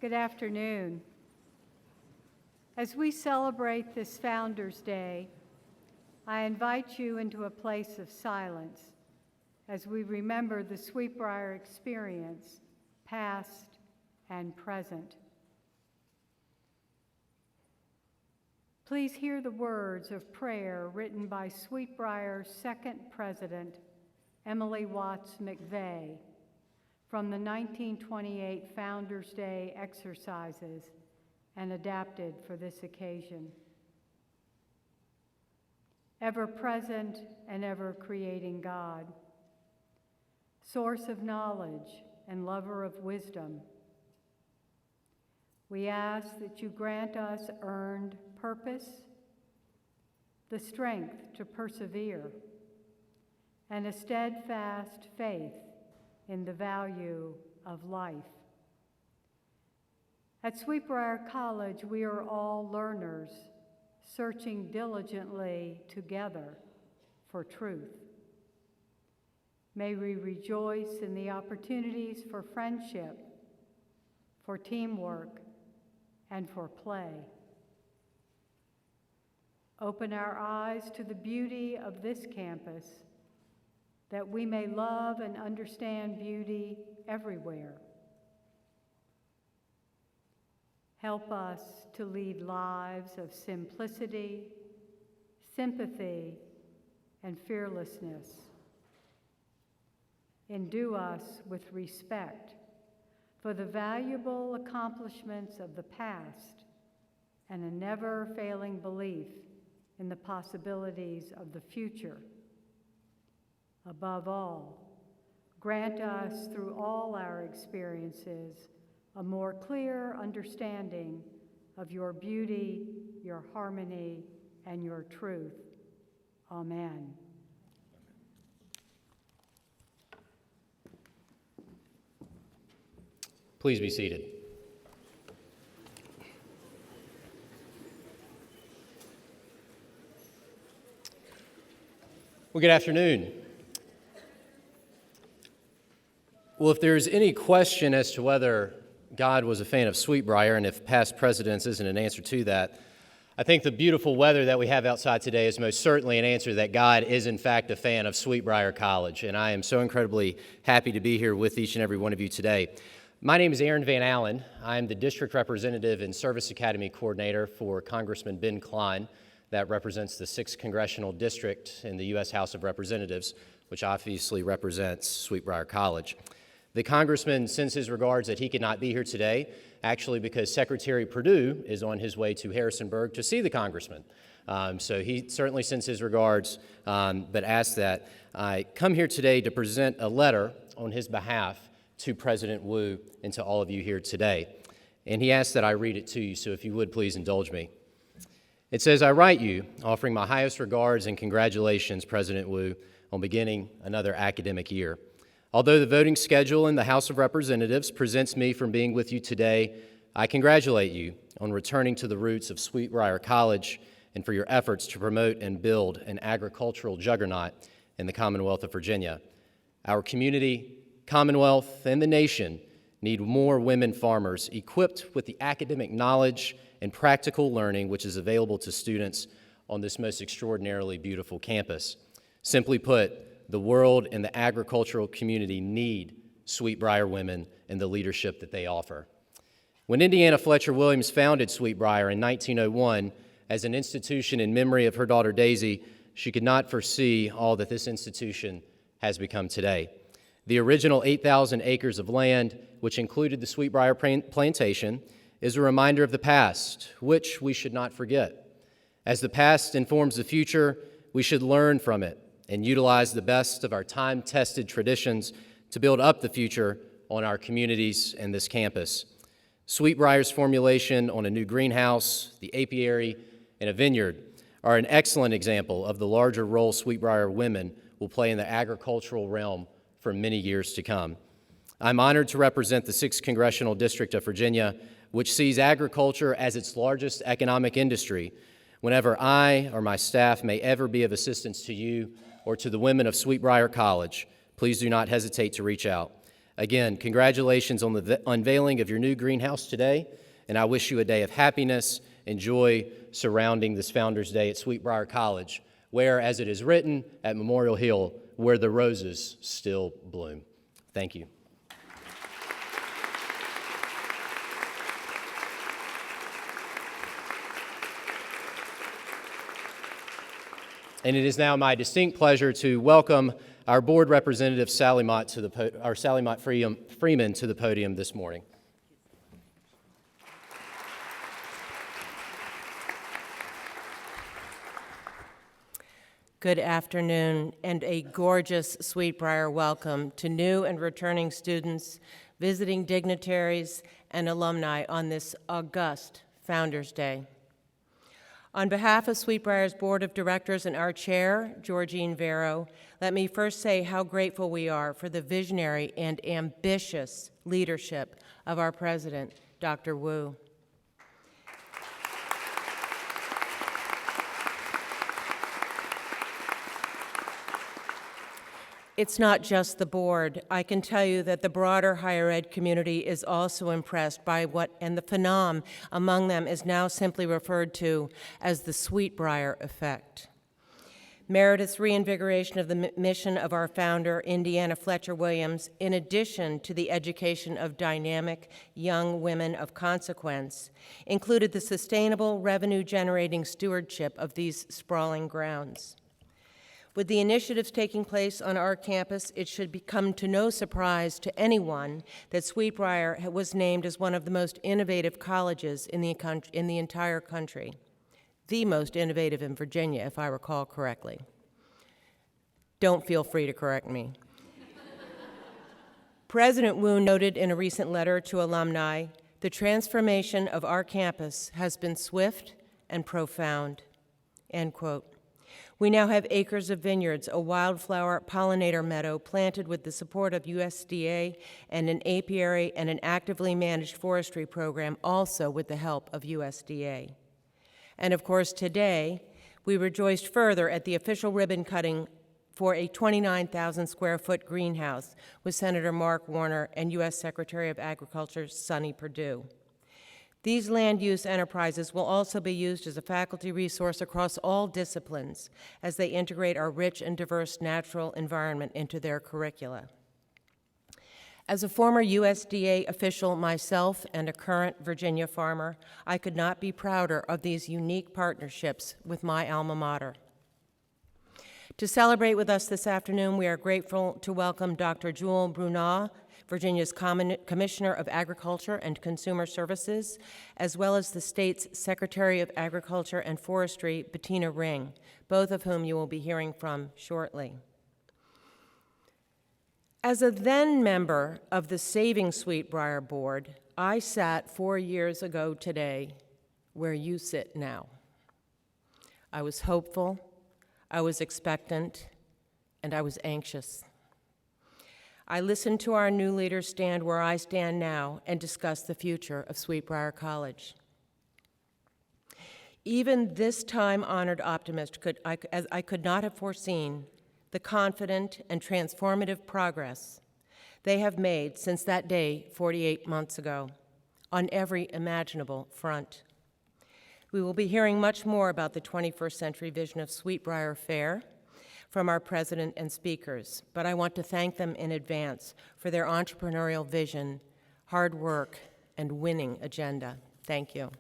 Good afternoon. As we celebrate this Founders Day, I invite you into a place of silence as we remember the Sweetbriar experience, past and present. Please hear the words of prayer written by Sweetbriar's second president, Emily Watts McVeigh, from the 1928 Founders Day exercises and adapted for this occasion. Ever present and ever creating God, source of knowledge and lover of wisdom, we ask that you grant us earned purpose, the strength to persevere, and a steadfast faith in the value of life. At Sweetbriar College, we are all learners, searching diligently together for truth. May we rejoice in the opportunities for friendship, for teamwork, and for play. Open our eyes to the beauty of this campus, that we may love and understand beauty everywhere. Help us to lead lives of simplicity, sympathy, and fearlessness. Endue us with respect for the valuable accomplishments of the past and a never-failing belief in the possibilities of the future. Above all, grant us through all our experiences a more clear understanding of your beauty, your harmony, and your truth. Amen. Please be seated. Well, good afternoon. Well, if there's any question as to whether God was a fan of Sweetbriar and if past presidents isn't an answer to that, I think the beautiful weather that we have outside today is most certainly an answer that God is in fact a fan of Sweetbriar College, and I am so incredibly happy to be here with each and every one of you today. My name is Aaron Van Allen. I'm the District Representative and Service Academy Coordinator for Congressman Ben Cline, that represents the 6th Congressional District in the U.S. House of Representatives, which obviously represents Sweetbriar College. The Congressman sends his regards that he could not be here today, actually because Secretary Perdue is on his way to Harrisonburg to see the Congressman. So he certainly sends his regards, but asks that I come here today to present a letter on his behalf to President Wu and to all of you here today. And he asks that I read it to you, so if you would please indulge me. It says, "I write you, offering my highest regards and congratulations, President Wu, on beginning another academic year. Although the voting schedule in the House of Representatives prevents me from being with you today, I congratulate you on returning to the roots of Sweetbriar College and for your efforts to promote and build an agricultural juggernaut in the Commonwealth of Virginia. Our community, Commonwealth, and the nation need more women farmers equipped with the academic knowledge and practical learning which is available to students on this most extraordinarily beautiful campus. Simply put, the world and the agricultural community need Sweetbriar women and the leadership that they offer." When Indiana Fletcher Williams founded Sweetbriar in 1901 as an institution in memory of her daughter Daisy, she could not foresee all that this institution has become today. The original 8,000 acres of land, which included the Sweetbriar plantation, is a reminder of the past, which we should not forget. As the past informs the future, we should learn from it and utilize the best of our time-tested traditions to build up the future on our communities and this campus. Sweetbriar's formulation on a new greenhouse, the apiary, and a vineyard are an excellent example of the larger role Sweetbriar women will play in the agricultural realm for many years to come. I'm honored to represent the 6th Congressional District of Virginia, which sees agriculture as its largest economic industry. Whenever I or my staff may ever be of assistance to you or to the women of Sweetbriar College, please do not hesitate to reach out. Again, congratulations on the unveiling of your new greenhouse today, and I wish you a day of happiness and joy surrounding this Founders Day at Sweetbriar College, where, as it is written at Memorial Hill, where the roses still bloom. Thank you. And it is now my distinct pleasure to welcome our board representative, Sally Mott, Freeman, to the podium this morning. Good afternoon, and a gorgeous Sweetbriar welcome to new and returning students, visiting dignitaries, and alumni on this august Founders Day. On behalf of Sweetbriar's Board of Directors and our chair, Georgine Vero, let me first say how grateful we are for the visionary and ambitious leadership of our president, Dr. Wu. It's not just the board. I can tell you that the broader higher ed community is also impressed by and the phenom among them is now simply referred to as the Sweetbriar effect. Meredith's reinvigoration of the mission of our founder, Indiana Fletcher Williams, in addition to the education of dynamic young women of consequence, included the sustainable revenue-generating stewardship of these sprawling grounds. With the initiatives taking place on our campus, it should come to no surprise to anyone that Sweetbriar was named as one of the most innovative colleges in the entire country. The most innovative in Virginia, if I recall correctly. Don't feel free to correct me. President Wu noted in a recent letter to alumni, the transformation of our campus has been swift and profound, end quote. We now have acres of vineyards, a wildflower pollinator meadow planted with the support of USDA, and an apiary and an actively managed forestry program, also with the help of USDA. And of course, today, we rejoiced further at the official ribbon cutting for a 29,000 square foot greenhouse with Senator Mark Warner and U.S. Secretary of Agriculture Sonny Perdue. These land use enterprises will also be used as a faculty resource across all disciplines as they integrate our rich and diverse natural environment into their curricula. As a former USDA official myself and a current Virginia farmer, I could not be prouder of these unique partnerships with my alma mater. To celebrate with us this afternoon, we are grateful to welcome Dr. Jewel Bronaugh, Virginia's Commissioner of Agriculture and Consumer Services, as well as the state's Secretary of Agriculture and Forestry, Bettina Ring, both of whom you will be hearing from shortly. As a then member of the Saving Sweetbriar Board, I sat 4 years ago today where you sit now. I was hopeful, I was expectant, and I was anxious. I listened to our new leaders stand where I stand now and discuss the future of Sweetbriar College. Even this time-honored optimist I could not have foreseen the confident and transformative progress they have made since that day 48 months ago on every imaginable front. We will be hearing much more about the 21st century vision of Sweetbriar Fair from our president and speakers, but I want to thank them in advance for their entrepreneurial vision, hard work, and winning agenda. Thank you.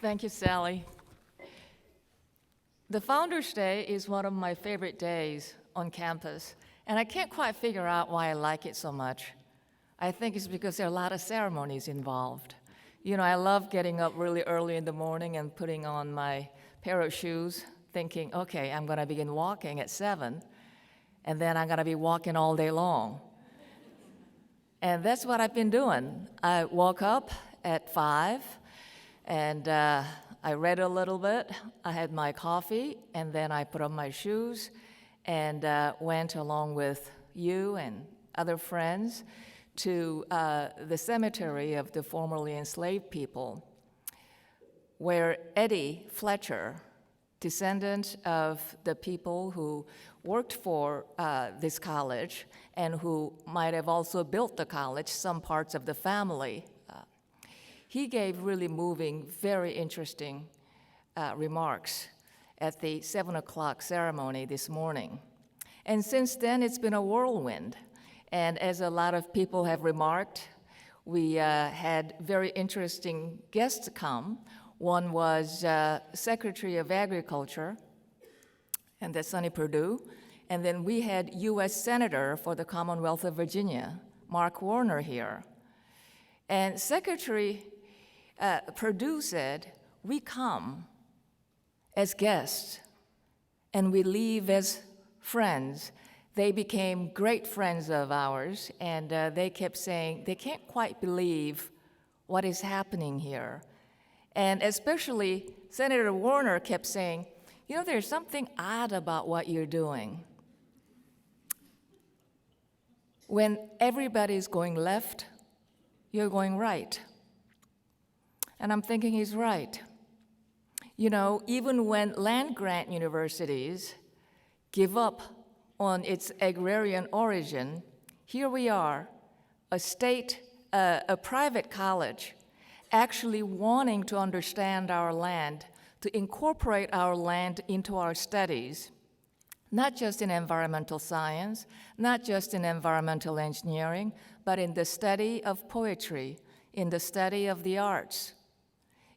Thank you, Sally. The Founders Day is one of my favorite days on campus, and I can't quite figure out why I like it so much. I think it's because there are a lot of ceremonies involved. You know, I love getting up really early in the morning and putting on my pair of shoes, thinking, okay, I'm gonna begin walking at 7, and then I'm gonna be walking all day long. And that's what I've been doing. I woke up at 5, and I read a little bit, I had my coffee, and then I put on my shoes and went along with you and other friends to the cemetery of the formerly enslaved people, where Eddie Fletcher descendant of the people who worked for this college and who might have also built the college, some parts of the family. He gave really moving, very interesting remarks at the 7 o'clock ceremony this morning. And since then, it's been a whirlwind. And as a lot of people have remarked, we had very interesting guests come. One was Secretary of Agriculture, and that's Sonny Perdue. And then we had U.S. Senator for the Commonwealth of Virginia, Mark Warner, here. And Secretary Perdue said, we come as guests and we leave as friends. They became great friends of ours, and they kept saying they can't quite believe what is happening here. And especially Senator Warner kept saying, you know, there's something odd about what you're doing. When everybody's going left, you're going right. And I'm thinking he's right. You know, even when land-grant universities give up on its agrarian origin, here we are, a private college, actually wanting to understand our land, to incorporate our land into our studies, not just in environmental science, not just in environmental engineering, but in the study of poetry, in the study of the arts,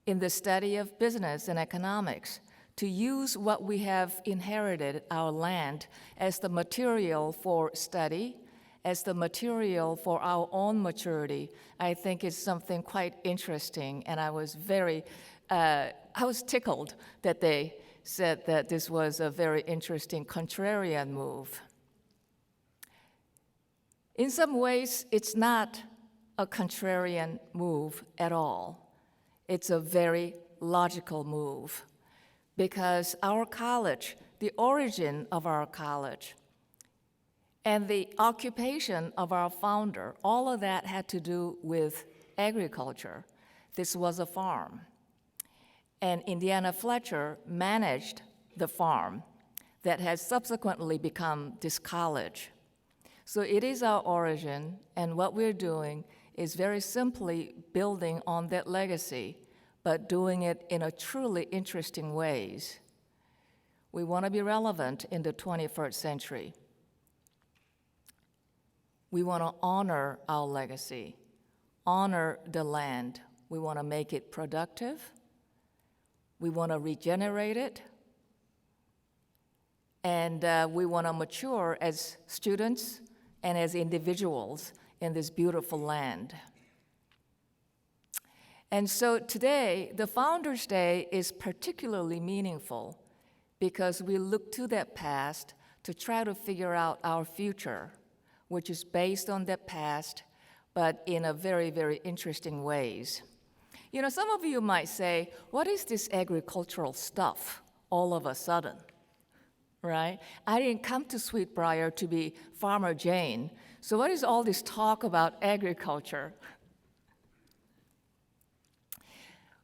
in the study of business and economics, to use what we have inherited, our land, as the material for study, as the material for our own maturity, I think is something quite interesting. And I was tickled that they said that this was a very interesting contrarian move. In some ways, it's not a contrarian move at all. It's a very logical move, because our college, the origin of our college, and the occupation of our founder, all of that had to do with agriculture. This was a farm. And Indiana Fletcher managed the farm that has subsequently become this college. So it is our origin, and what we're doing is very simply building on that legacy, but doing it in a truly interesting ways. We want to be relevant in the 21st century. We want to honor our legacy, honor the land. We want to make it productive. We want to regenerate it. And we want to mature as students and as individuals in this beautiful land. And so today, the Founders Day is particularly meaningful because we look to that past to try to figure out our future, which is based on that past, but in a very, very interesting ways. You know, some of you might say, what is this agricultural stuff all of a sudden, right? I didn't come to Sweet Briar to be Farmer Jane, so what is all this talk about agriculture?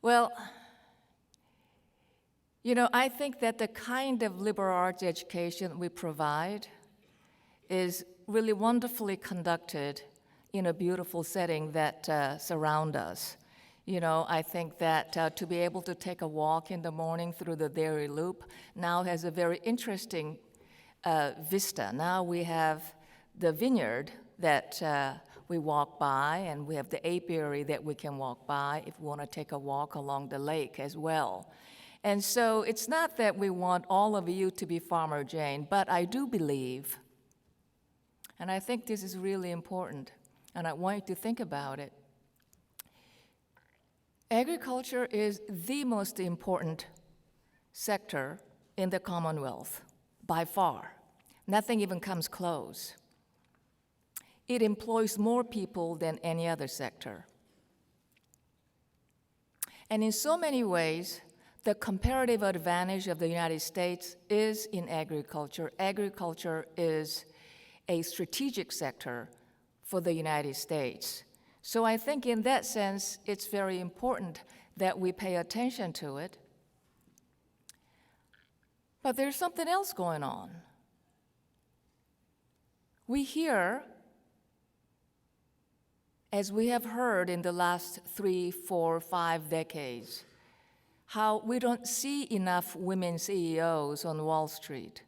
Well, you know, I think that the kind of liberal arts education we provide is really wonderfully conducted in a beautiful setting that surround us. You know, I think that to be able to take a walk in the morning through the dairy loop now has a very interesting vista. Now we have the vineyard that we walk by, and we have the apiary that we can walk by if we want to take a walk along the lake as well. And so it's not that we want all of you to be Farmer Jane, but I do believe, and I think this is really important, and I want you to think about it. Agriculture is the most important sector in the Commonwealth, by far. Nothing even comes close. It employs more people than any other sector. And in so many ways, the comparative advantage of the United States is in agriculture. Agriculture is a strategic sector for the United States. So I think in that sense, it's very important that we pay attention to it. But there's something else going on. We hear, as we have heard in the last 3, 4, 5 decades, how we don't see enough women CEOs on Wall Street.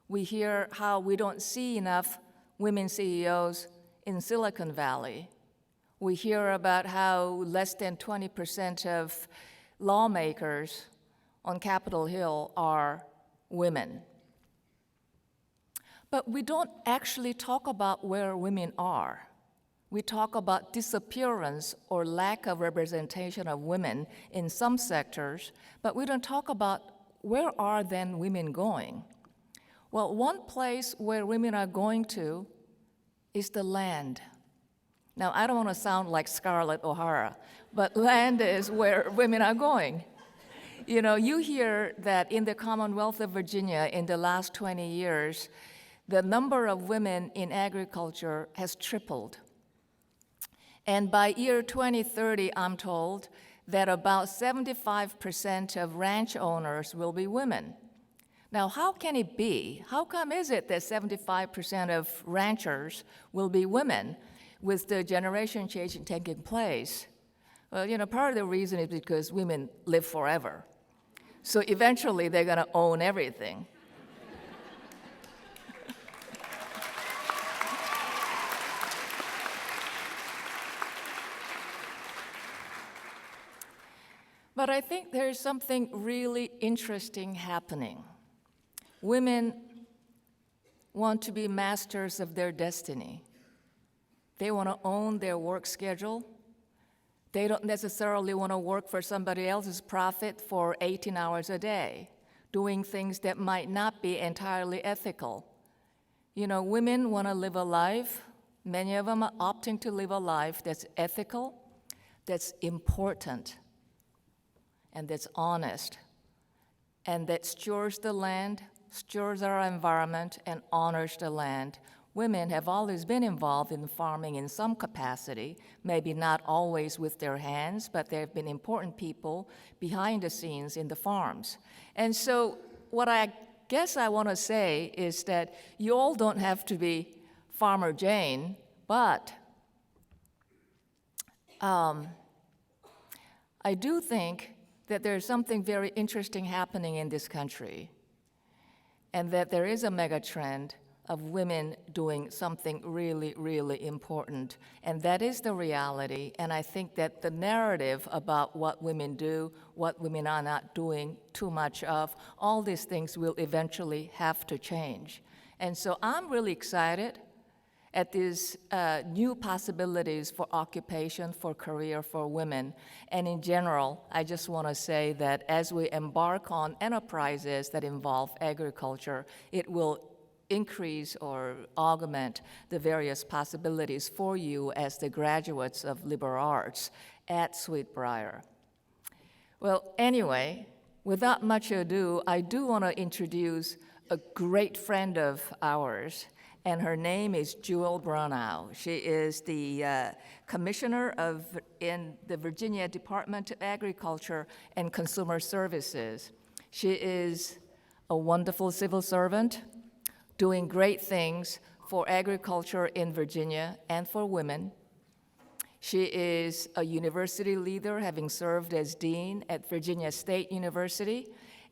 We hear how we don't see enough women CEOs in Silicon Valley. We hear about how less than 20% of lawmakers on Capitol Hill are women. But we don't actually talk about where women are. We talk about disappearance or lack of representation of women in some sectors, but we don't talk about where are then women going. Well, one place where women are going to is the land. Now, I don't want to sound like Scarlett O'Hara, but land is where women are going. You know, you hear that in the Commonwealth of Virginia in the last 20 years, the number of women in agriculture has tripled. And by year 2030, I'm told that about 75% of ranch owners will be women. Now, how can it be? How come is it that 75% of ranchers will be women with the generation change taking place? Well, you know, part of the reason is because women live forever. So eventually, they're going to own everything. But I think there's something really interesting happening. Women want to be masters of their destiny. They want to own their work schedule. They don't necessarily want to work for somebody else's profit for 18 hours a day, doing things that might not be entirely ethical. You know, women want to live a life, many of them are opting to live a life that's ethical, that's important, and that's honest, and that stewards the land, stewards our environment, and honors the land. Women have always been involved in farming in some capacity, maybe not always with their hands, but they've been important people behind the scenes in the farms. And so what I guess I want to say is that you all don't have to be Farmer Jane, but I do think that there's something very interesting happening in this country, and that there is a mega trend of women doing something really, really important. And that is the reality. And I think that the narrative about what women do, what women are not doing too much of, all these things will eventually have to change. And so I'm really excited at these new possibilities for occupation, for career, for women. And in general, I just want to say that as we embark on enterprises that involve agriculture, it will increase or augment the various possibilities for you as the graduates of liberal arts at Briar. Well, anyway, without much ado, I do want to introduce a great friend of ours, and her name is Jewel Bronaugh. She is the Commissioner in the Virginia Department of Agriculture and Consumer Services. She is a wonderful civil servant, doing great things for agriculture in Virginia and for women. She is a university leader, having served as dean at Virginia State University,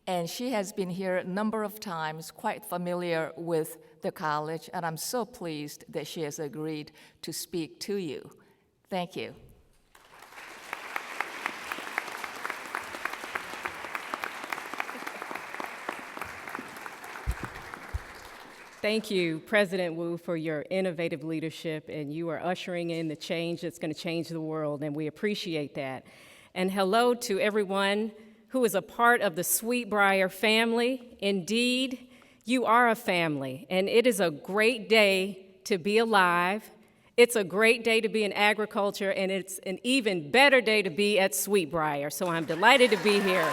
and she has been here a number of times, quite familiar with the college, and I'm so pleased that she has agreed to speak to you. Thank you. Thank you, President Wu, for your innovative leadership, and you are ushering in the change that's going to change the world, and we appreciate that. And hello to everyone who is a part of the Briar family. Indeed, you are a family, and it is a great day to be alive. It's a great day to be in agriculture, and it's an even better day to be at Briar. So I'm delighted to be here.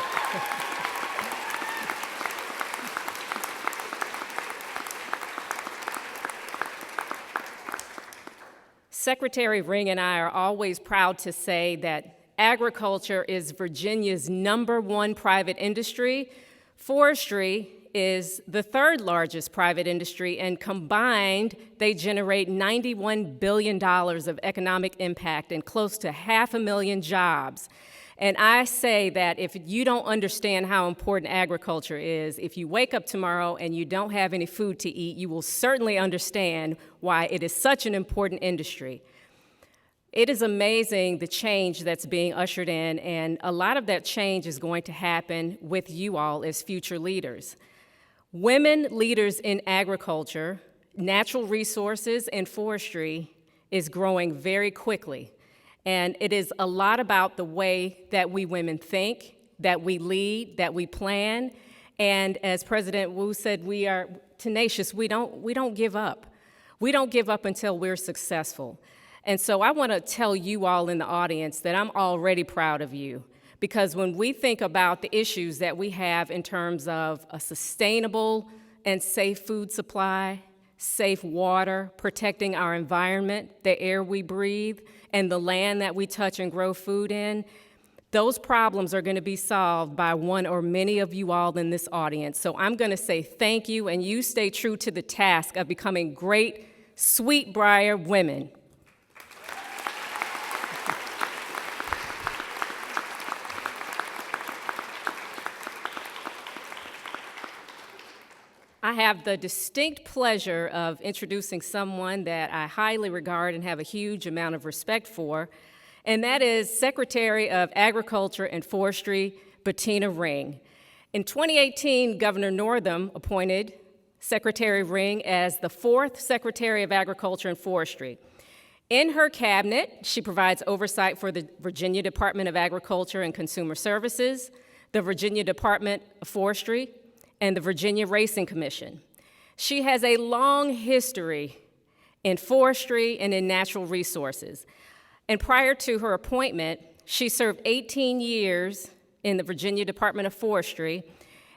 Secretary Ring and I are always proud to say that agriculture is Virginia's #1 private industry. Forestry is the third largest private industry, and combined, they generate $91 billion of economic impact and close to 500,000 jobs. And I say that if you don't understand how important agriculture is, if you wake up tomorrow and you don't have any food to eat, you will certainly understand why it is such an important industry. It is amazing the change that's being ushered in, and a lot of that change is going to happen with you all as future leaders. Women leaders in agriculture, natural resources, and forestry is growing very quickly. And it is a lot about the way that we women think, that we lead, that we plan. And as President Wu said, we are tenacious. We don't give up. We don't give up until we're successful. And so I want to tell you all in the audience that I'm already proud of you, because when we think about the issues that we have in terms of a sustainable and safe food supply, safe water, protecting our environment, the air we breathe, and the land that we touch and grow food in, those problems are going to be solved by one or many of you all in this audience. So I'm going to say thank you, and you stay true to the task of becoming great Sweet Briar women. I have the distinct pleasure of introducing someone that I highly regard and have a huge amount of respect for, and that is Secretary of Agriculture and Forestry, Bettina Ring. In 2018, Governor Northam appointed Secretary Ring as the 4th Secretary of Agriculture and Forestry. In her cabinet, she provides oversight for the Virginia Department of Agriculture and Consumer Services, the Virginia Department of Forestry, and the Virginia Racing Commission. She has a long history in forestry and in natural resources. And prior to her appointment, she served 18 years in the Virginia Department of Forestry,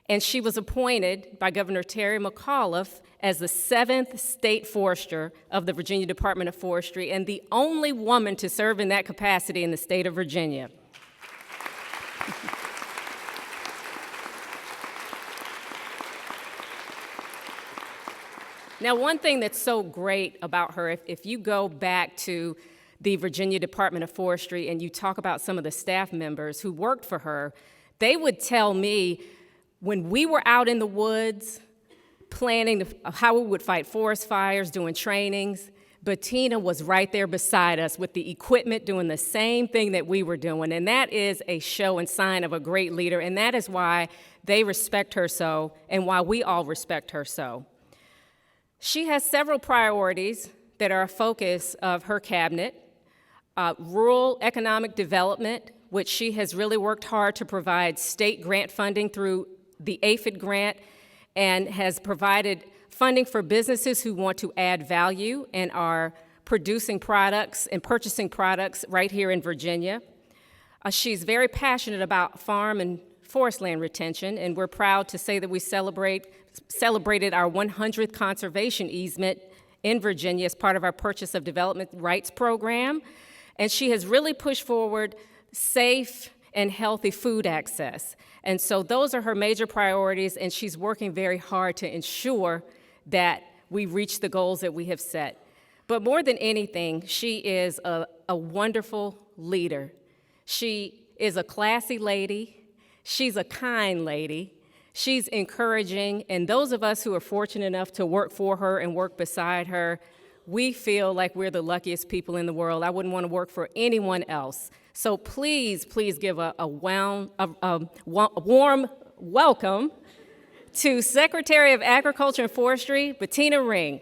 and she was appointed by Governor Terry McAuliffe as the 7th state forester of the Virginia Department of Forestry and the only woman to serve in that capacity in the state of Virginia. Now, one thing that's so great about her, if you go back to the Virginia Department of Forestry and you talk about some of the staff members who worked for her, they would tell me when we were out in the woods planning how we would fight forest fires, doing trainings, Bettina was right there beside us with the equipment doing the same thing that we were doing. And that is a show and sign of a great leader, and that is why they respect her so and why we all respect her so. She has several priorities that are a focus of her cabinet. Rural economic development, which she has really worked hard to provide state grant funding through the APHID grant, and has provided funding for businesses who want to add value and are producing products and purchasing products right here in Virginia. She's very passionate about farm and forest land retention, and we're proud to say that we celebrated our 100th conservation easement in Virginia as part of our Purchase of Development Rights program. And she has really pushed forward safe and healthy food access. And so those are her major priorities, and she's working very hard to ensure that we reach the goals that we have set. But more than anything, she is a wonderful leader. She is a classy lady. She's a kind lady. She's encouraging, and those of us who are fortunate enough to work for her and work beside her, we feel like we're the luckiest people in the world. I wouldn't want to work for anyone else. So please, please give a warm welcome to Secretary of Agriculture and Forestry, Bettina Ring.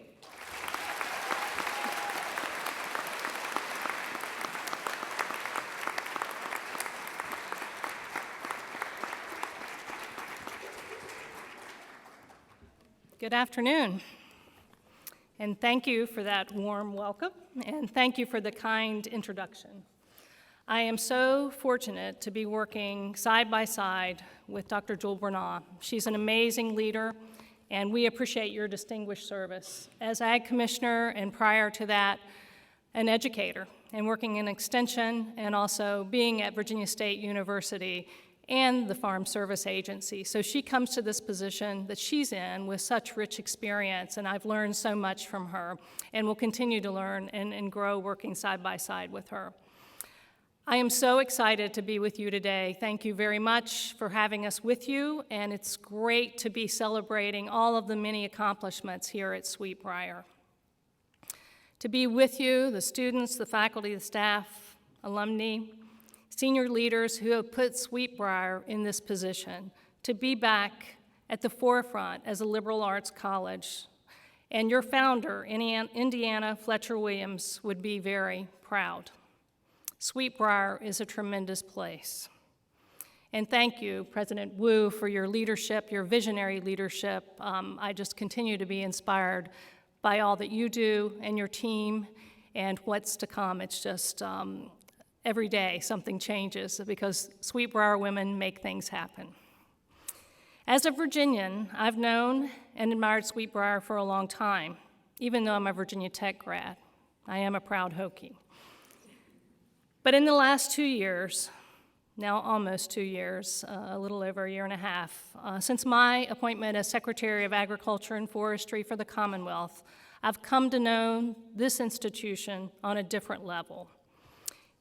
Good afternoon, and thank you for that warm welcome, and thank you for the kind introduction. I am so fortunate to be working side by side with Dr. Bronaugh. She's an amazing leader, and we appreciate your distinguished service. As Ag Commissioner, and prior to that, an educator, and working in Extension, and also being at Virginia State University, and the Farm Service Agency. So she comes to this position that she's in with such rich experience, and I've learned so much from her, and will continue to learn and grow working side by side with her. I am so excited to be with you today. Thank you very much for having us with you, and it's great to be celebrating all of the many accomplishments here at Sweet Briar. To be with you, the students, the faculty, the staff, alumni, senior leaders who have put Sweet Briar in this position, to be back at the forefront as a liberal arts college. And your founder, Indiana Fletcher Williams, would be very proud. Sweet Briar is a tremendous place. And thank you, President Wu, for your leadership, your visionary leadership. I just continue to be inspired by all that you do and your team and what's to come. It's just every day something changes because Sweet Briar women make things happen. As a Virginian, I've known and admired Sweet Briar for a long time, even though I'm a Virginia Tech grad. I am a proud Hokie. But in the last 2 years, now almost 2 years, a little over a year and a half, since my appointment as Secretary of Agriculture and Forestry for the Commonwealth, I've come to know this institution on a different level.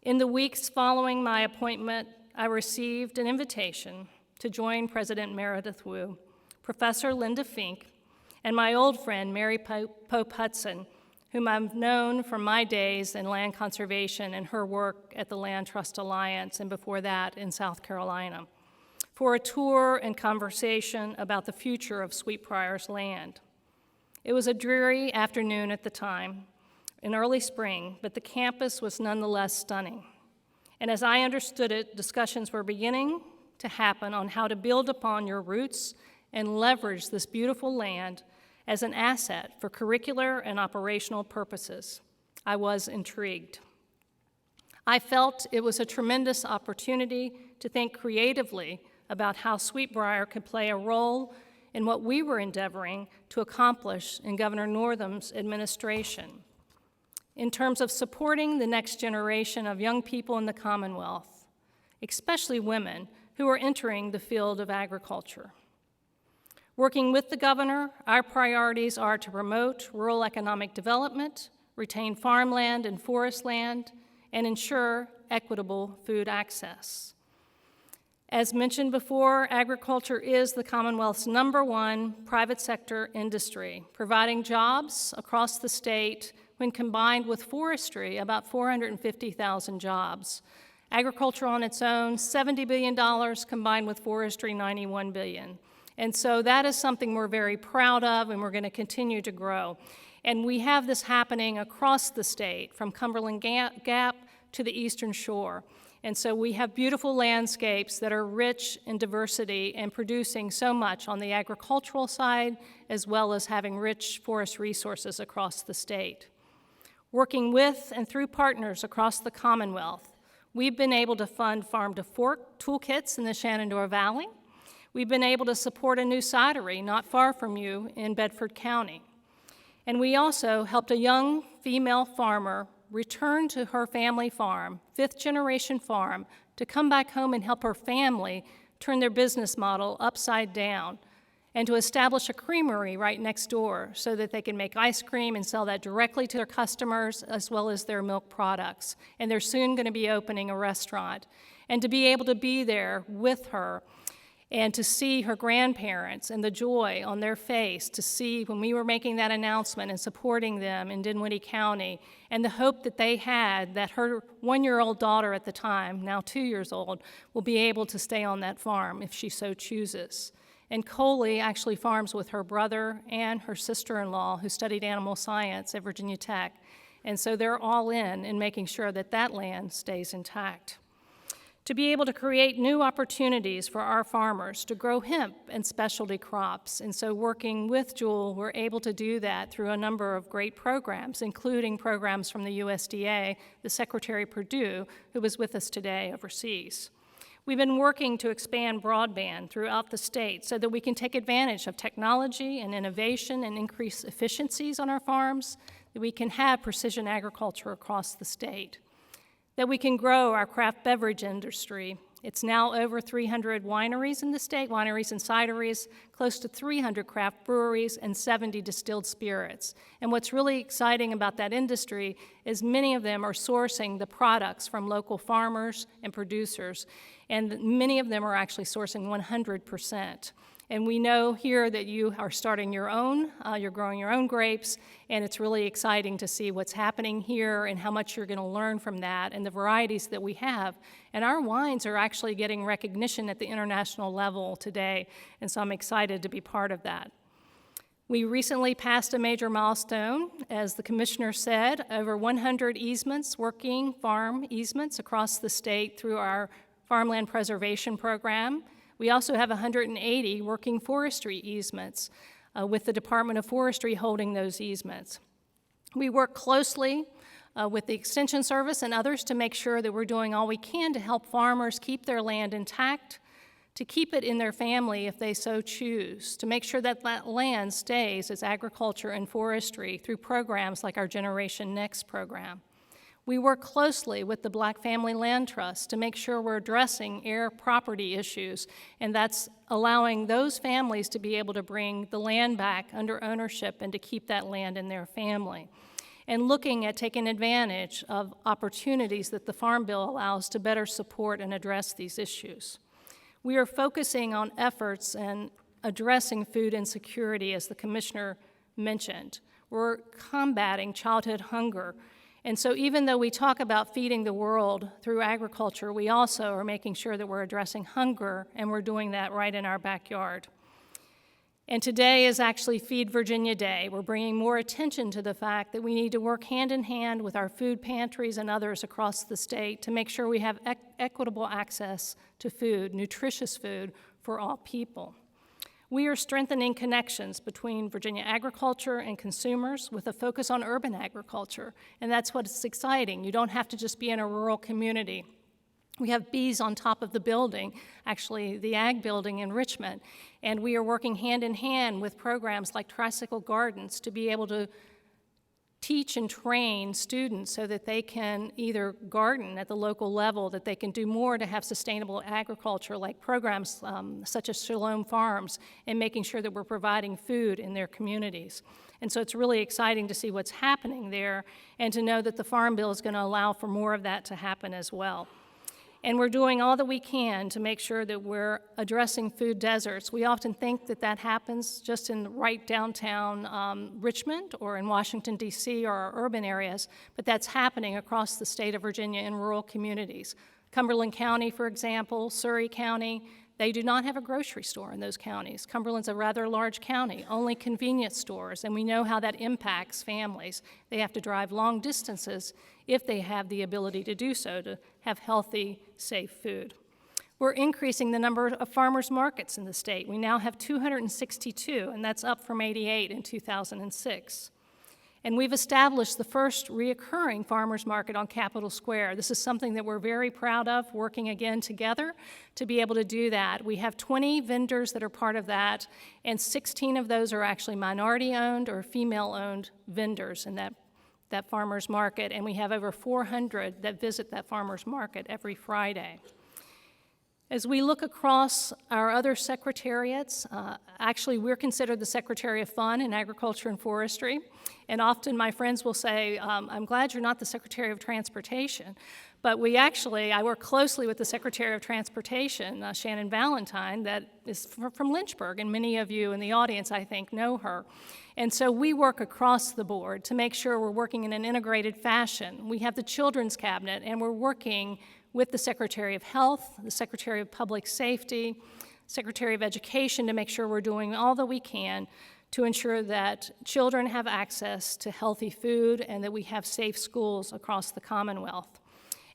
In the weeks following my appointment, I received an invitation to join President Meredith Wu, Professor Linda Fink, and my old friend Mary Pope Hudson, whom I've known from my days in land conservation and her work at the Land Trust Alliance and before that in South Carolina, for a tour and conversation about the future of Sweet Briar's land. It was a dreary afternoon at the time, in early spring, but the campus was nonetheless stunning. And as I understood it, discussions were beginning to happen on how to build upon your roots and leverage this beautiful land as an asset for curricular and operational purposes. I was intrigued. I felt it was a tremendous opportunity to think creatively about how Sweet Briar could play a role in what we were endeavoring to accomplish in Governor Northam's administration in terms of supporting the next generation of young people in the Commonwealth, especially women who are entering the field of agriculture. Working with the governor, our priorities are to promote rural economic development, retain farmland and forest land, and ensure equitable food access. As mentioned before, agriculture is the Commonwealth's #1 private sector industry, providing jobs across the state when combined with forestry, about 450,000 jobs. Agriculture on its own, $70 billion, combined with forestry, $91 billion. And so that is something we're very proud of, and we're going to continue to grow. And we have this happening across the state, from Cumberland Gap to the Eastern Shore. And so we have beautiful landscapes that are rich in diversity and producing so much on the agricultural side, as well as having rich forest resources across the state. Working with and through partners across the Commonwealth, we've been able to fund farm-to-fork toolkits in the Shenandoah Valley. We've been able to support a new cidery not far from you in Bedford County. And we also helped a young female farmer return to her family farm, fifth-generation farm, to come back home and help her family turn their business model upside down and to establish a creamery right next door so that they can make ice cream and sell that directly to their customers as well as their milk products. And they're soon going to be opening a restaurant. And to be able to be there with her and to see her grandparents and the joy on their face, to see when we were making that announcement and supporting them in Dinwiddie County, and the hope that they had that her 1-year-old daughter at the time, now 2 years old, will be able to stay on that farm if she so chooses. And Coley actually farms with her brother and her sister-in-law who studied animal science at Virginia Tech. And so they're all in making sure that that land stays intact. To be able to create new opportunities for our farmers to grow hemp and specialty crops. And so working with Jewel, we're able to do that through a number of great programs, including programs from the USDA, the Secretary Perdue, who was with us today overseas. We've been working to expand broadband throughout the state so that we can take advantage of technology and innovation and increase efficiencies on our farms, that we can have precision agriculture across the state, that we can grow our craft beverage industry It's now over 300 wineries in the state, wineries and cideries, close to 300 craft breweries, and 70 distilled spirits. And what's really exciting about that industry is many of them are sourcing the products from local farmers and producers, and many of them are actually sourcing 100%. And we know here that you are starting your own, you're growing your own grapes, and it's really exciting to see what's happening here and how much you're going to learn from that and the varieties that we have. And our wines are actually getting recognition at the international level today, and so I'm excited to be part of that. We recently passed a major milestone, as the Commissioner said, over 100 easements, working farm easements across the state through our farmland preservation program. We also have 180 working forestry easements, with the Department of Forestry holding those easements. We work closely with the Extension Service and others to make sure that we're doing all we can to help farmers keep their land intact, to keep it in their family if they so choose, to make sure that that land stays as agriculture and forestry through programs like our Generation Next program. We work closely with the Black Family Land Trust to make sure we're addressing heir property issues, and that's allowing those families to be able to bring the land back under ownership and to keep that land in their family. And looking at taking advantage of opportunities that the Farm Bill allows to better support and address these issues. We are focusing on efforts and addressing food insecurity, as the Commissioner mentioned. We're combating childhood hunger. And so even though we talk about feeding the world through agriculture, we also are making sure that we're addressing hunger, and we're doing that right in our backyard. And today is actually Feed Virginia Day. We're bringing more attention to the fact that we need to work hand in hand with our food pantries and others across the state to make sure we have equitable access to food, nutritious food for all people. We are strengthening connections between Virginia agriculture and consumers with a focus on urban agriculture, and that's what's exciting. You don't have to just be in a rural community. We have bees on top of the building, actually the Ag Building in Richmond, and we are working hand in hand with programs like Tricycle Gardens to be able to teach and train students so that they can either garden at the local level, that they can do more to have sustainable agriculture, like programs such as Shalom Farms, and making sure that we're providing food in their communities. And so it's really exciting to see what's happening there and to know that the Farm Bill is going to allow for more of that to happen as well. And we're doing all that we can to make sure that we're addressing food deserts. We often think that that happens just in right downtown Richmond or in Washington, D.C. or our urban areas, but that's happening across the state of Virginia in rural communities. Cumberland County, for example, Surrey County, they do not have a grocery store in those counties. Cumberland's a rather large county, only convenience stores, and we know how that impacts families. They have to drive long distances if they have the ability to do so, to have healthy, safe food. We're increasing the number of farmers markets in the state. We now have 262, and that's up from 88 in 2006. And we've established the first reoccurring farmers market on Capitol Square. This is something that we're very proud of, working again together to be able to do that. We have 20 vendors that are part of that, and 16 of those are actually minority-owned or female-owned vendors in that farmers market, and we have over 400 that visit that farmers market every Friday. As we look across our other secretariats, actually we're considered the Secretary of Fun in Agriculture and Forestry, and often my friends will say, I'm glad you're not the Secretary of Transportation, but I work closely with the Secretary of Transportation, Shannon Valentine, that is from Lynchburg, and many of you in the audience, I think, know her. And so we work across the board to make sure we're working in an integrated fashion. We have the Children's Cabinet, and we're working with the Secretary of Health, the Secretary of Public Safety, Secretary of Education to make sure we're doing all that we can to ensure that children have access to healthy food and that we have safe schools across the Commonwealth.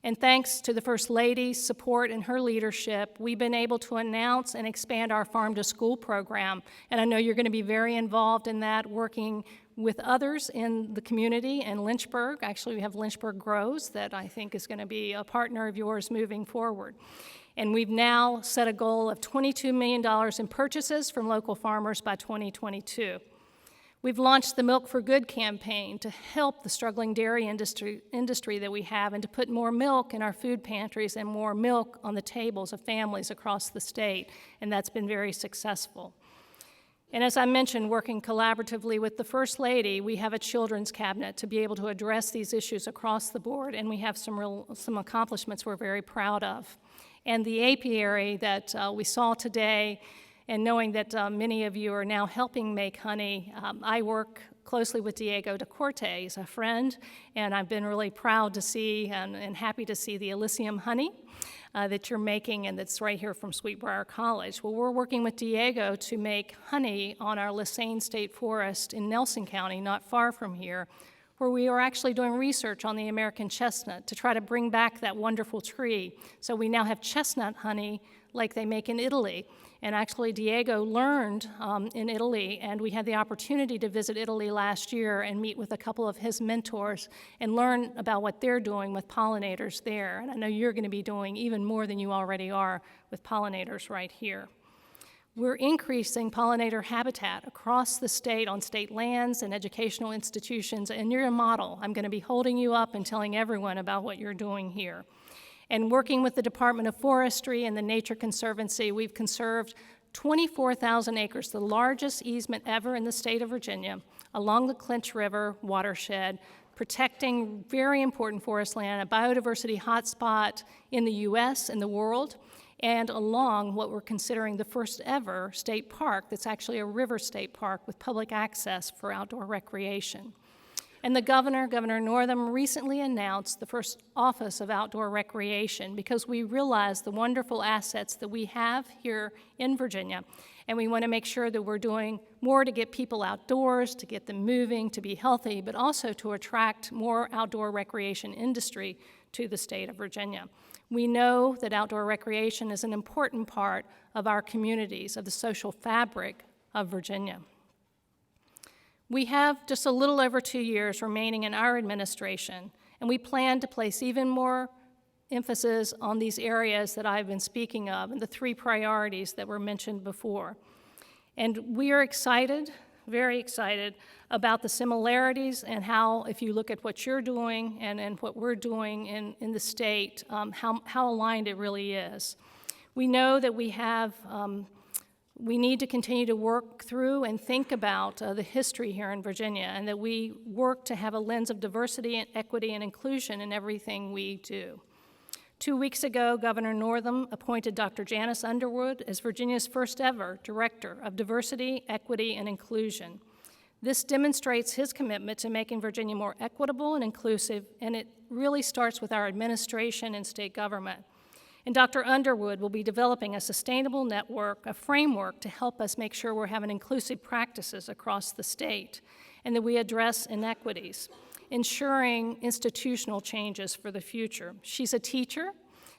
And thanks to the First Lady's support and her leadership, we've been able to announce and expand our Farm to School program. And I know you're going to be very involved in that, working with others in the community in Lynchburg. Actually, we have Lynchburg Grows that I think is going to be a partner of yours moving forward. And we've now set a goal of $22 million in purchases from local farmers by 2022. We've launched the Milk for Good campaign to help the struggling dairy industry that we have and to put more milk in our food pantries and more milk on the tables of families across the state, and that's been very successful. And as I mentioned, working collaboratively with the First Lady, we have a children's cabinet to be able to address these issues across the board, and we have some accomplishments we're very proud of. And the apiary that we saw today, and knowing that many of you are now helping make honey, I work closely with Diego de Corte. He's a friend, and I've been really proud to see and happy to see the Elysium honey that you're making, and that's right here from Sweetbriar College. Well, we're working with Diego to make honey on our Lisane State Forest in Nelson County, not far from here, where we are actually doing research on the American chestnut to try to bring back that wonderful tree. So we now have chestnut honey like they make in Italy. And actually, Diego learned in Italy, and we had the opportunity to visit Italy last year and meet with a couple of his mentors and learn about what they're doing with pollinators there. And I know you're going to be doing even more than you already are with pollinators right here. We're increasing pollinator habitat across the state on state lands and educational institutions, and you're a model. I'm going to be holding you up and telling everyone about what you're doing here. And working with the Department of Forestry and the Nature Conservancy, we've conserved 24,000 acres, the largest easement ever in the state of Virginia, along the Clinch River watershed, protecting very important forest land, a biodiversity hotspot in the U.S. and the world, and along what we're considering the first ever state park that's actually a river state park with public access for outdoor recreation. And the Governor Northam, recently announced the first Office of Outdoor Recreation because we realize the wonderful assets that we have here in Virginia, and we want to make sure that we're doing more to get people outdoors, to get them moving, to be healthy, but also to attract more outdoor recreation industry to the state of Virginia. We know that outdoor recreation is an important part of our communities, of the social fabric of Virginia. We have just a little over 2 years remaining in our administration, and we plan to place even more emphasis on these areas that I've been speaking of and the 3 priorities that were mentioned before. And we are excited, very excited, about the similarities and how, if you look at what you're doing and what we're doing in the state, how aligned it really is. We know that we need to continue to work through and think about the history here in Virginia, and that we work to have a lens of diversity and equity and inclusion in everything we do. 2 weeks ago, Governor Northam appointed Dr. Janice Underwood as Virginia's first ever Director of Diversity, Equity, and Inclusion. This demonstrates his commitment to making Virginia more equitable and inclusive, and it really starts with our administration and state government. And Dr. Underwood will be developing a sustainable network, a framework to help us make sure we're having inclusive practices across the state and that we address inequities, ensuring institutional changes for the future. She's a teacher,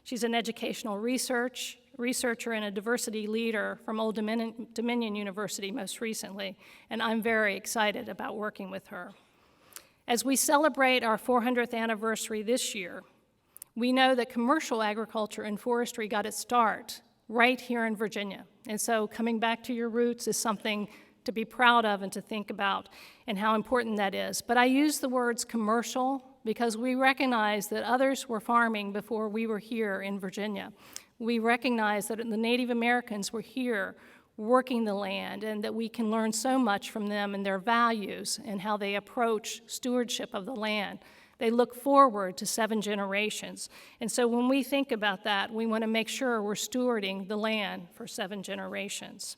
she's an educational researcher and a diversity leader from Old Dominion University most recently, and I'm very excited about working with her. As we celebrate our 400th anniversary this year, we know that commercial agriculture and forestry got its start right here in Virginia. And so coming back to your roots is something to be proud of and to think about and how important that is. But I use the words commercial because we recognize that others were farming before we were here in Virginia. We recognize that the Native Americans were here working the land and that we can learn so much from them and their values and how they approach stewardship of the land. They look forward to 7 generations. And so when we think about that, we want to make sure we're stewarding the land for 7 generations.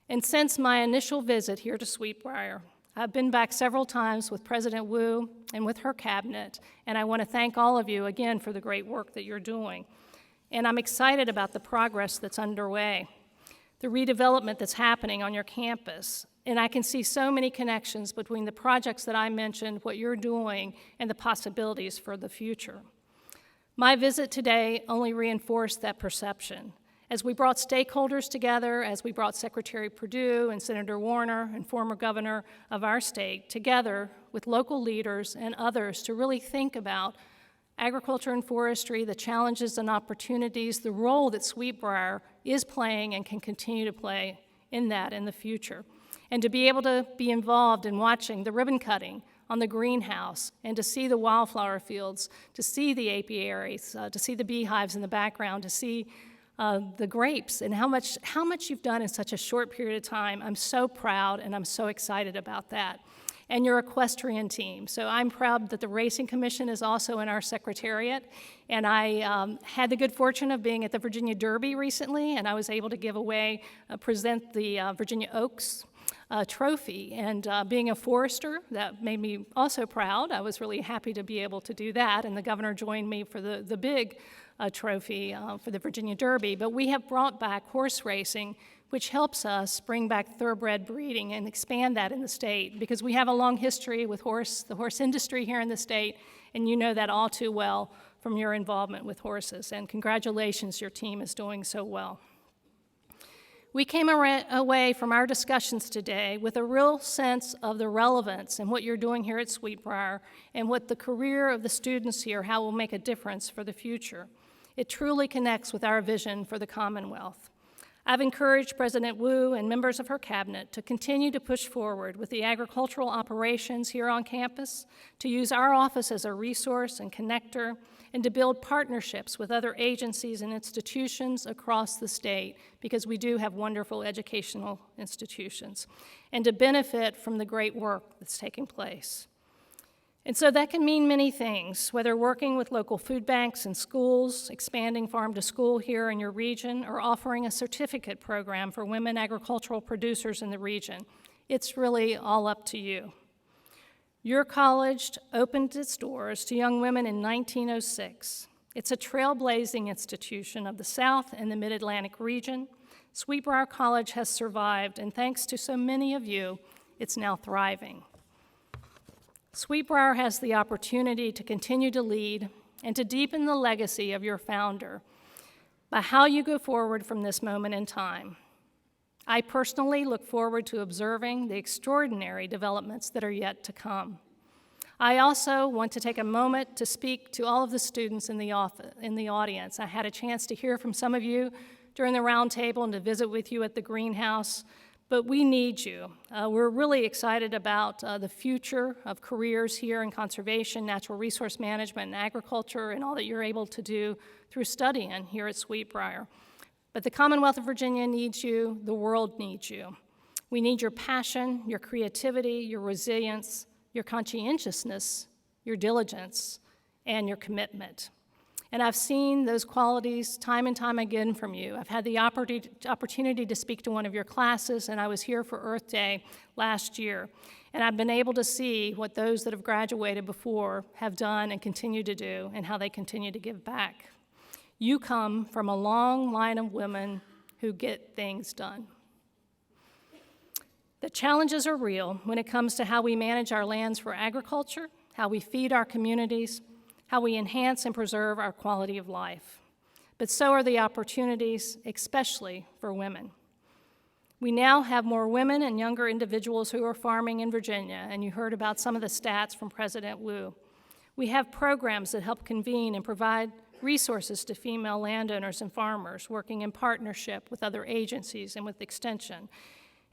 And since my initial visit here to Sweetbriar, I've been back several times with President Wu and with her cabinet, and I want to thank all of you again for the great work that you're doing. And I'm excited about the progress that's underway, the redevelopment that's happening on your campus. And I can see so many connections between the projects that I mentioned, what you're doing, and the possibilities for the future. My visit today only reinforced that perception. As we brought stakeholders together, as we brought Secretary Perdue and Senator Warner and former governor of our state together with local leaders and others to really think about agriculture and forestry, the challenges and opportunities, the role that Sweetbriar is playing and can continue to play in that in the future. and to be able to be involved in watching the ribbon cutting on the greenhouse, and to see the wildflower fields, to see the apiaries, to see the beehives in the background, to see the grapes, and how much you've done in such a short period of time. I'm so proud, and I'm so excited about that. And your equestrian team. So I'm proud that the Racing Commission is also in our secretariat. And I had the good fortune of being at the Virginia Derby recently, and I was able to present the Virginia Oaks trophy. And being a forester, that made me also proud. I was really happy to be able to do that, and the governor joined me for the big trophy for the Virginia Derby. But we have brought back horse racing, which helps us bring back thoroughbred breeding and expand that in the state, because we have a long history with the horse industry here in the state, and you know that all too well from your involvement with horses. And congratulations, your team is doing so well. We came away from our discussions today with a real sense of the relevance and what you're doing here at Sweetbriar, and what the career of the students here, how it will make a difference for the future. It truly connects with our vision for the Commonwealth. I've encouraged President Wu and members of her cabinet to continue to push forward with the agricultural operations here on campus, to use our office as a resource and connector, and to build partnerships with other agencies and institutions across the state, because we do have wonderful educational institutions, and to benefit from the great work that's taking place. And so that can mean many things, whether working with local food banks and schools, expanding farm to school here in your region, or offering a certificate program for women agricultural producers in the region. It's really all up to you. Your college opened its doors to young women in 1906. It's a trailblazing institution of the South and the Mid-Atlantic region. Sweetbriar College has survived, and thanks to so many of you, it's now thriving. Sweetbriar has the opportunity to continue to lead and to deepen the legacy of your founder by how you go forward from this moment in time. I personally look forward to observing the extraordinary developments that are yet to come. I also want to take a moment to speak to all of the students in the audience. I had a chance to hear from some of you during the roundtable and to visit with you at the greenhouse. But we need you. We're really excited about the future of careers here in conservation, natural resource management, and agriculture, and all that you're able to do through studying here at Sweetbriar. But the Commonwealth of Virginia needs you. The world needs you. We need your passion, your creativity, your resilience, your conscientiousness, your diligence, and your commitment. And I've seen those qualities time and time again from you. I've had the opportunity to speak to one of your classes, and I was here for Earth Day last year. And I've been able to see what those that have graduated before have done and continue to do, and how they continue to give back. You come from a long line of women who get things done. The challenges are real when it comes to how we manage our lands for agriculture, how we feed our communities, how we enhance and preserve our quality of life. But so are the opportunities, especially for women. We now have more women and younger individuals who are farming in Virginia, and you heard about some of the stats from President Wu. We have programs that help convene and provide resources to female landowners and farmers, working in partnership with other agencies and with Extension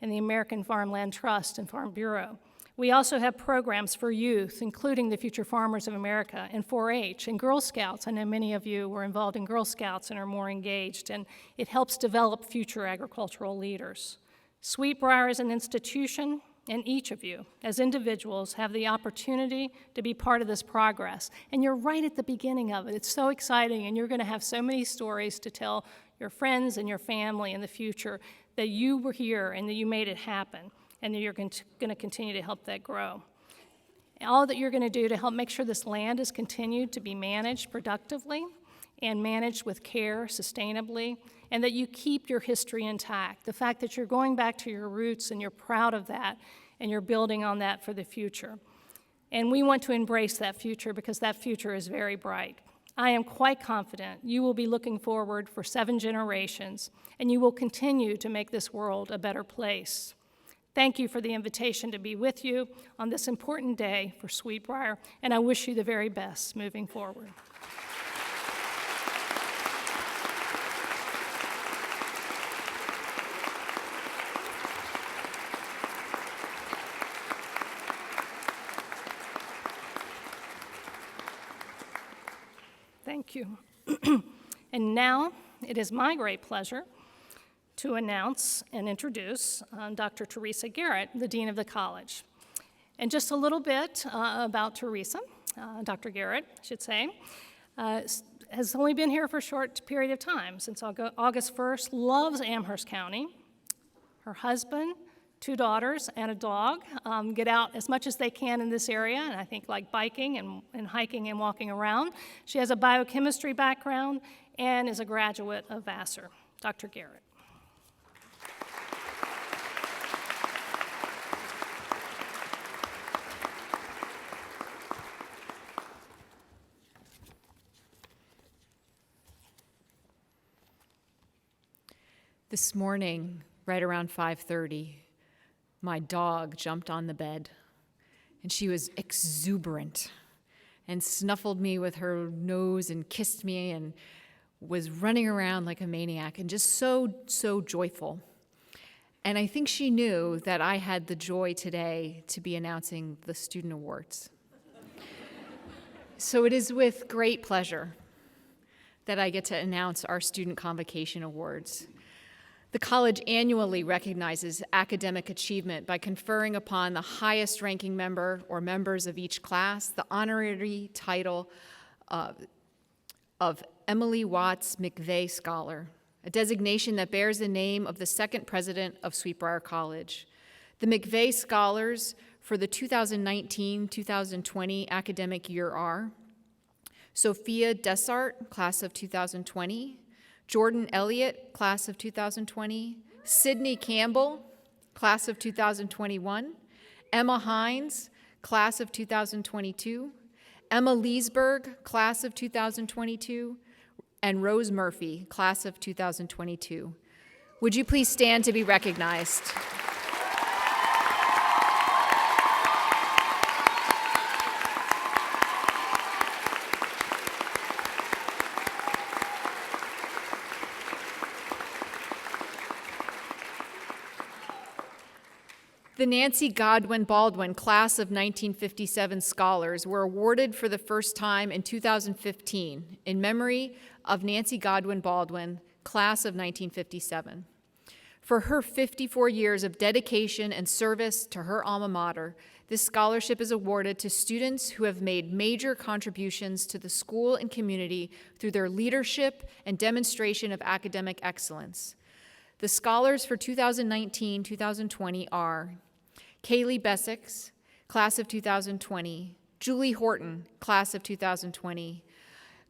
and the American Farmland Trust and Farm Bureau. We also have programs for youth, including the Future Farmers of America and 4-H and Girl Scouts. I know many of you were involved in Girl Scouts and are more engaged, and it helps develop future agricultural leaders. Sweetbriar is an institution, and each of you, as individuals, have the opportunity to be part of this progress. And you're right at the beginning of it. It's so exciting, and you're going to have so many stories to tell your friends and your family in the future that you were here and that you made it happen, and that you're going to continue to help that grow. All that you're going to do to help make sure this land is continued to be managed productively and managed with care, sustainably, and that you keep your history intact. The fact that you're going back to your roots and you're proud of that and you're building on that for the future. And we want to embrace that future because that future is very bright. I am quite confident you will be looking forward for 7 generations, and you will continue to make this world a better place. Thank you for the invitation to be with you on this important day for Sweetbriar, and I wish you the very best moving forward. Thank you. And now it is my great pleasure to announce and introduce Dr. Teresa Garrett, the Dean of the College. And just a little bit about Teresa, Dr. Garrett, I should say, has only been here for a short period of time, since August 1st, loves Amherst County. Her husband, 2 daughters, and a dog get out as much as they can in this area, and I think like biking and hiking and walking around. She has a biochemistry background and is a graduate of Vassar. Dr. Garrett. This morning, right around 5:30, my dog jumped on the bed, and she was exuberant and snuffled me with her nose and kissed me and was running around like a maniac and just so joyful. And I think she knew that I had the joy today to be announcing the student awards. So it is with great pleasure that I get to announce our Student Convocation Awards. The college annually recognizes academic achievement by conferring upon the highest ranking member or members of each class the honorary title of Emily Watts McVeigh Scholar, a designation that bears the name of the second president of Sweetbriar College. The McVeigh Scholars for the 2019-2020 academic year are Sophia Dessart, class of 2020, Jordan Elliott, class of 2020, Sydney Campbell, class of 2021, Emma Hines, class of 2022, Emma Leesburg, class of 2022, and Rose Murphy, class of 2022. Would you please stand to be recognized? The Nancy Godwin Baldwin Class of 1957 Scholars were awarded for the first time in 2015 in memory of Nancy Godwin Baldwin, Class of 1957. For her 54 years of dedication and service to her alma mater, this scholarship is awarded to students who have made major contributions to the school and community through their leadership and demonstration of academic excellence. The scholars for 2019-2020 are Kaylee Bessex, class of 2020, Julie Horton, class of 2020,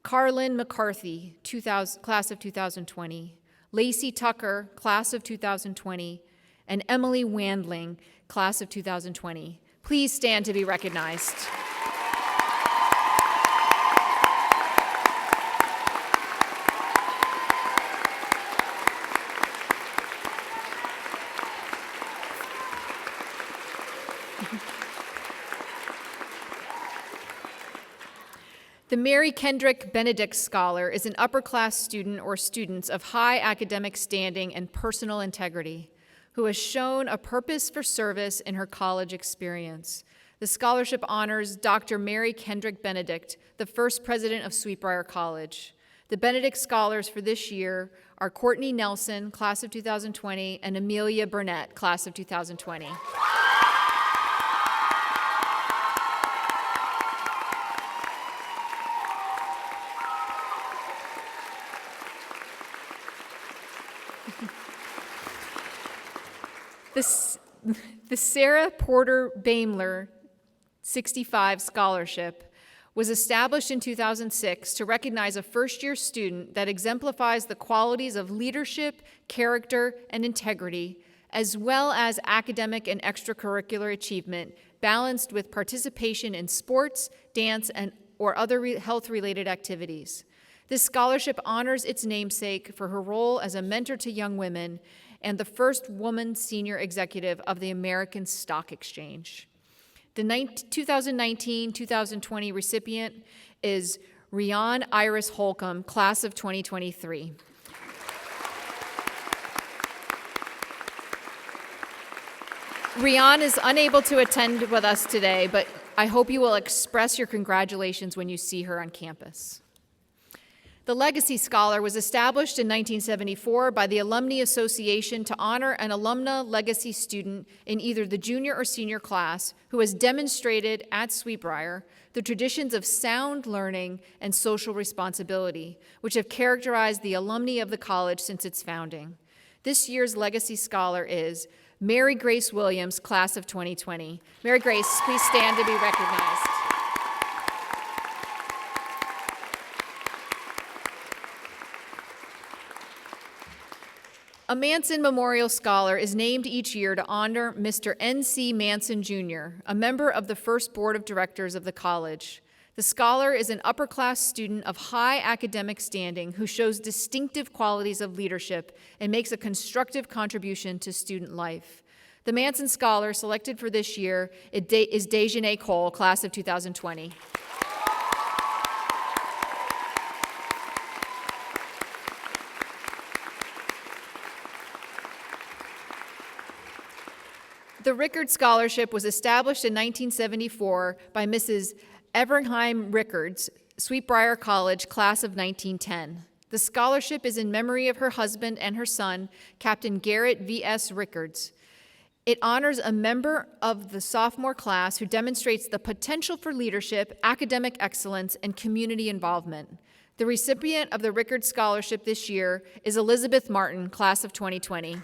Carlin McCarthy, class of 2020, Lacey Tucker, class of 2020, and Emily Wandling, class of 2020. Please stand to be recognized. The Mary Kendrick Benedict Scholar is an upper-class student or students of high academic standing and personal integrity who has shown a purpose for service in her college experience. The scholarship honors Dr. Mary Kendrick Benedict, the first president of Sweetbriar College. The Benedict Scholars for this year are Courtney Nelson, class of 2020, and Amelia Burnett, class of 2020. The Sarah Porter Baimler 65 Scholarship was established in 2006 to recognize a first-year student that exemplifies the qualities of leadership, character, and integrity, as well as academic and extracurricular achievement, balanced with participation in sports, dance, or other health-related activities. This scholarship honors its namesake for her role as a mentor to young women and the first woman senior executive of the American Stock Exchange. The 2019-2020 recipient is Rian Iris Holcomb, class of 2023. Rian is unable to attend with us today, but I hope you will express your congratulations when you see her on campus. The Legacy Scholar was established in 1974 by the Alumni Association to honor an alumna legacy student in either the junior or senior class who has demonstrated at Sweetbriar the traditions of sound learning and social responsibility, which have characterized the alumni of the college since its founding. This year's Legacy Scholar is Mary Grace Williams, class of 2020. Mary Grace, please stand to be recognized. A Manson Memorial Scholar is named each year to honor Mr. N.C. Manson, Jr., a member of the first board of directors of the college. The scholar is an upper-class student of high academic standing who shows distinctive qualities of leadership and makes a constructive contribution to student life. The Manson Scholar selected for this year is Dejanay Cole, class of 2020. The Rickard Scholarship was established in 1974 by Mrs. Everheim Rickards, Sweetbriar College, class of 1910. The scholarship is in memory of her husband and her son, Captain Garrett V.S. Rickards. It honors a member of the sophomore class who demonstrates the potential for leadership, academic excellence, and community involvement. The recipient of the Rickard Scholarship this year is Elizabeth Martin, class of 2020.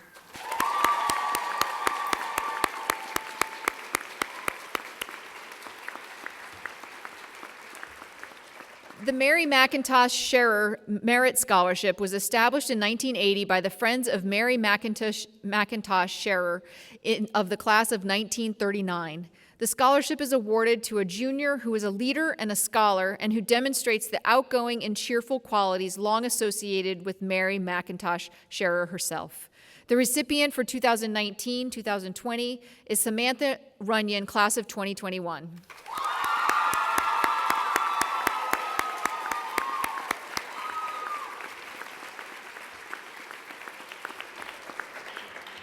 The Mary McIntosh Scherer Merit Scholarship was established in 1980 by the Friends of Mary McIntosh Scherer of the class of 1939. The scholarship is awarded to a junior who is a leader and a scholar and who demonstrates the outgoing and cheerful qualities long associated with Mary McIntosh Scherer herself. The recipient for 2019-2020 is Samantha Runyon, class of 2021.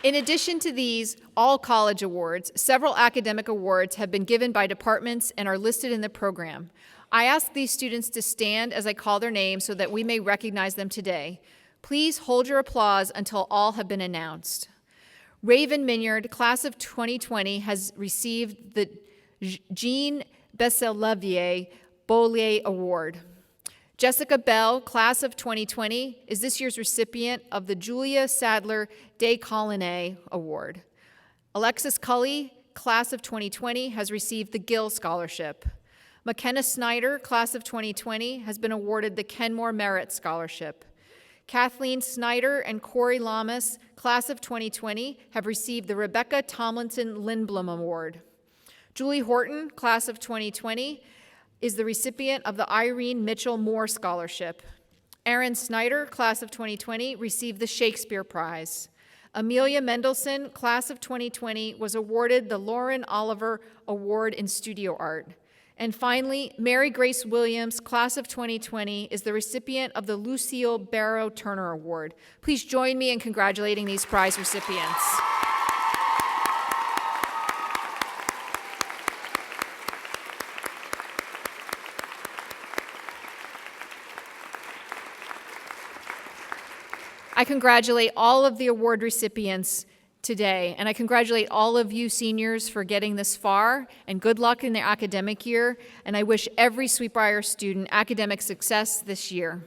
In addition to these all-college awards, several academic awards have been given by departments and are listed in the program. I ask these students to stand as I call their names so that we may recognize them today. Please hold your applause until all have been announced. Raven Minyard, class of 2020, has received the Jean Besselevier Beaulieu Award. Jessica Bell, class of 2020, is this year's recipient of the Julia Sadler de Colonnet Award. Alexis Cully, class of 2020, has received the Gill Scholarship. McKenna Snyder, class of 2020, has been awarded the Kenmore Merit Scholarship. Kathleen Snyder and Corey Lamas, class of 2020, have received the Rebecca Tomlinson Lindblom Award. Julie Horton, class of 2020, is the recipient of the Irene Mitchell Moore Scholarship. Aaron Snyder, class of 2020, received the Shakespeare Prize. Amelia Mendelson, class of 2020, was awarded the Lauren Oliver Award in Studio Art. And finally, Mary Grace Williams, class of 2020, is the recipient of the Lucille Barrow Turner Award. Please join me in congratulating these prize recipients. I congratulate all of the award recipients today, and I congratulate all of you seniors for getting this far, and good luck in their academic year, and I wish every Sweetbriar student academic success this year.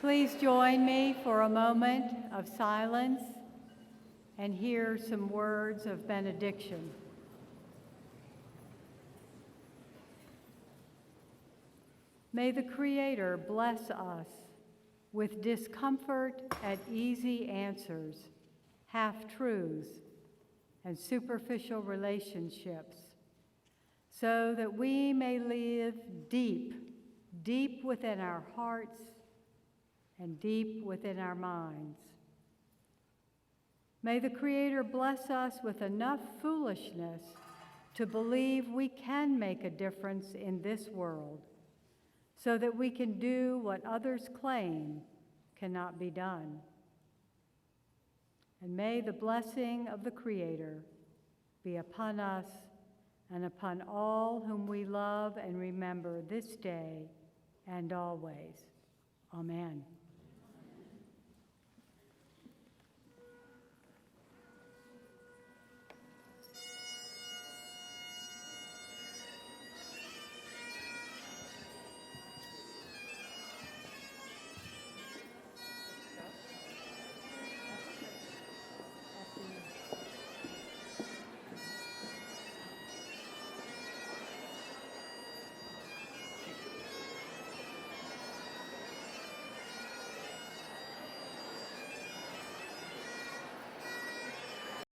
Please join me for a moment of silence and hear some words of benediction. May the Creator bless us with discomfort at easy answers, half-truths, and superficial relationships, so that we may live deep, deep within our hearts and deep within our minds. May the Creator bless us with enough foolishness to believe we can make a difference in this world, so that we can do what others claim cannot be done. And may the blessing of the Creator be upon us and upon all whom we love and remember this day and always. Amen.